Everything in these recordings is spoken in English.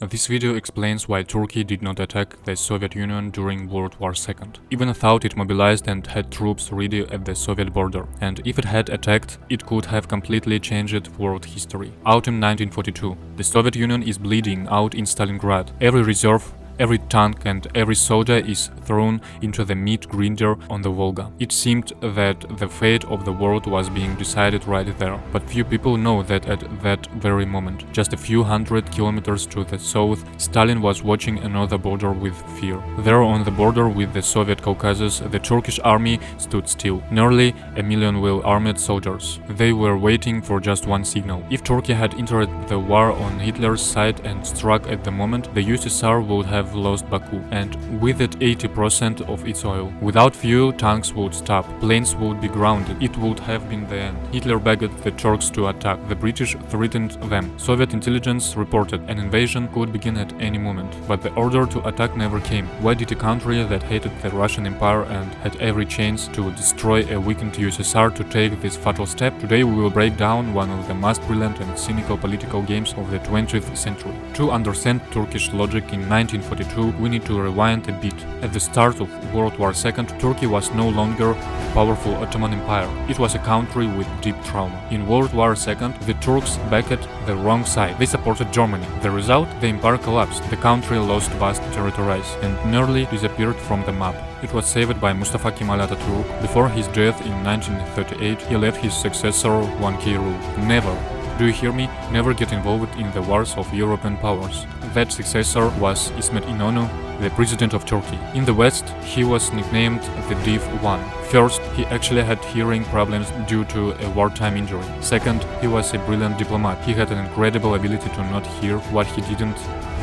This video explains why Turkey did not attack the Soviet Union during World War II, even though it mobilized and had troops ready at the Soviet border. And if it had attacked, it could have completely changed world history. Autumn 1942. The Soviet Union is bleeding out in Stalingrad. Every reserve, every tank and every soldier is thrown into the meat grinder on the Volga. It seemed that the fate of the world was being decided right there, but few people know that at that very moment, just a few hundred kilometers to the south, Stalin was watching another border with fear. There on the border with the Soviet Caucasus, the Turkish army stood still, nearly 1 million well-armed soldiers. They were waiting for just one signal. If Turkey had entered the war on Hitler's side and struck at the moment, the USSR would have lost Baku, and with it 80% of its oil. Without fuel, tanks would stop, planes would be grounded. It would have been the end. Hitler begged the Turks to attack. The British threatened them. Soviet intelligence reported an invasion could begin at any moment, but the order to attack never came. Why did a country that hated the Russian Empire and had every chance to destroy a weakened USSR to take this fatal step? Today we will break down one of the most brilliant and cynical political games of the 20th century. To understand Turkish logic in 1942, we need to rewind a bit. At the start of World War II, Turkey was no longer a powerful Ottoman Empire. It was a country with deep trauma. In World War II, the Turks backed the wrong side. They supported Germany. The result? The empire collapsed. The country lost vast territories and nearly disappeared from the map. It was saved by Mustafa Kemal Atatürk. Before his death in 1938, he left his successor one key rule: never, do you hear me? Never get involved in the wars of European powers. That successor was İsmet İnönü, the president of Turkey. In the West, he was nicknamed the Deaf One. First, he actually had hearing problems due to a wartime injury. Second, he was a brilliant diplomat. He had an incredible ability to not hear what he didn't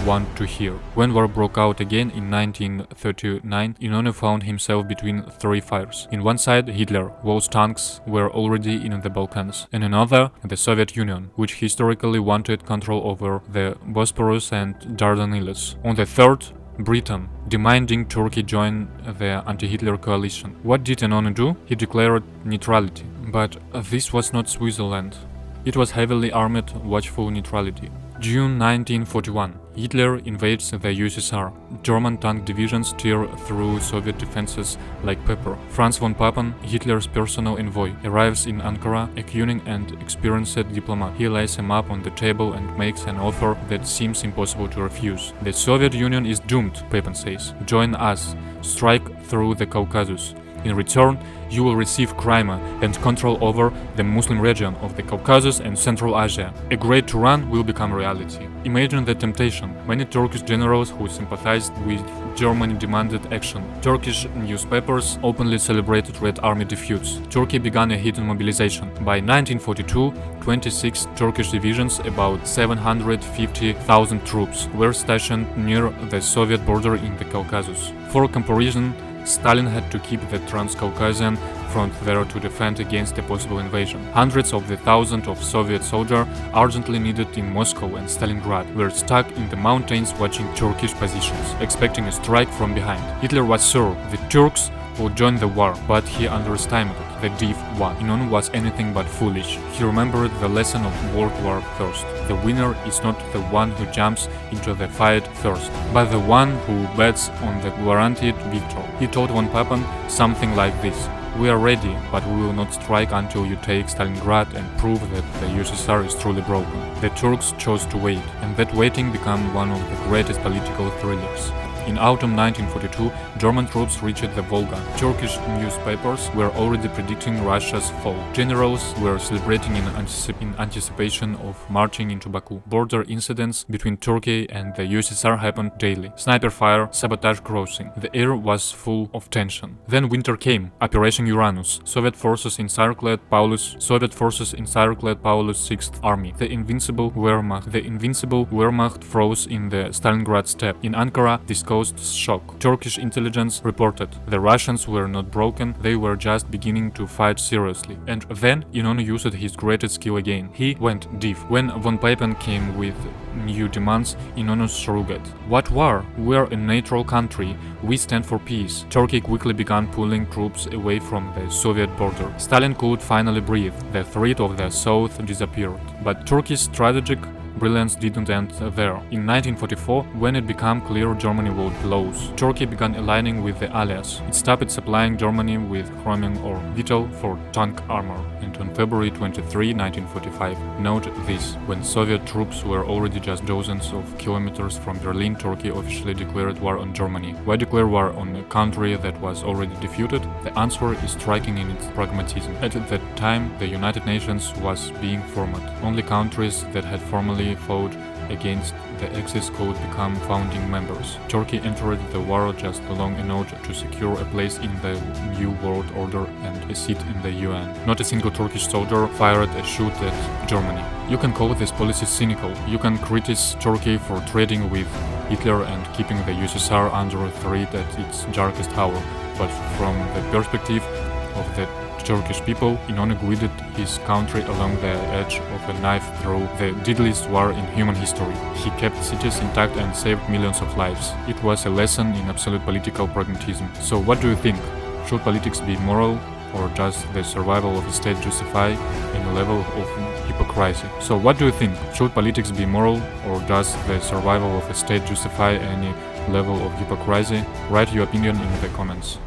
want to hear. When war broke out again in 1939, İnönü found himself between three fires. In one side, Hitler, whose tanks were already in the Balkans, and another, the Soviet Union, which historically wanted control over the Bosporus and Dardanelles. On the third, Britain, demanding Turkey join the anti-Hitler coalition. What did İnönü do? He declared neutrality. But this was not Switzerland. It was heavily armed, watchful neutrality. June 1941. Hitler invades the USSR. German tank divisions tear through Soviet defenses like pepper. Franz von Papen, Hitler's personal envoy, arrives in Ankara, a cunning and experienced diplomat. He lays a map on the table and makes an offer that seems impossible to refuse. The Soviet Union is doomed, Papen says. Join us. Strike through the Caucasus. In return, you will receive Crimea and control over the Muslim region of the Caucasus and Central Asia. A great Turan will become reality. Imagine the temptation. Many Turkish generals who sympathized with Germany demanded action. Turkish newspapers openly celebrated Red Army defeats. Turkey began a hidden mobilization. By 1942, 26 Turkish divisions, about 750,000 troops, were stationed near the Soviet border in the Caucasus. For comparison, Stalin had to keep the Transcaucasian front there to defend against a possible invasion. Hundreds of the thousands of Soviet soldiers, urgently needed in Moscow and Stalingrad, were stuck in the mountains watching Turkish positions, expecting a strike from behind. Hitler was sure the Turks would join the war, but he underestimated the Deaf One. İnönü was anything but foolish. He remembered the lesson of World War I. The winner is not the one who jumps into the fight first, but the one who bets on the guaranteed victory. He told von Papen something like this: we are ready, but we will not strike until you take Stalingrad and prove that the USSR is truly broken. The Turks chose to wait, and that waiting became one of the greatest political thrillers. In autumn 1942, German troops reached the Volga. Turkish newspapers were already predicting Russia's fall. Generals were celebrating in anticipation of marching into Baku. Border incidents between Turkey and the USSR happened daily. Sniper fire, sabotage crossing. The air was full of tension. Then winter came. Operation Uranus. Soviet forces encircled Paulus Sixth Army. The invincible Wehrmacht froze in the Stalingrad steppe. In Ankara, this caused shock. Turkish intelligence reported the Russians were not broken, they were just beginning to fight seriously. And then İnönü used his greatest skill again. He went deaf. When von Papen came with new demands, İnönü shrugged. What war? We are a neutral country. We stand for peace. Turkey quickly began pulling troops away from the Soviet border. Stalin could finally breathe. The threat of the south disappeared. But Turkey's strategic brilliance didn't end there. In 1944, when it became clear Germany would lose, Turkey began aligning with the Allies. It stopped supplying Germany with chromium or vital for tank armor. And on February 23, 1945, note this, when Soviet troops were already just dozens of kilometers from Berlin, Turkey officially declared war on Germany. Why declare war on a country that was already defeated? The answer is striking in its pragmatism. At that time, the United Nations was being formed. Only countries that had formally fought against the Axis could become founding members. Turkey entered the war just long enough to secure a place in the new world order and a seat in the UN. Not a single Turkish soldier fired a shot at Germany. You can call this policy cynical. You can criticize Turkey for trading with Hitler and keeping the USSR under threat at its darkest hour, but from the perspective of the Turkish people, Inonu guided his country along the edge of a knife through the deadliest war in human history. He kept cities intact and saved millions of lives. It was a lesson in absolute political pragmatism. So what do you think? Should politics be moral, or does the survival of a state justify any level of hypocrisy? So what do you think? Should politics be moral, or does the survival of a state justify any level of hypocrisy? Write your opinion in the comments.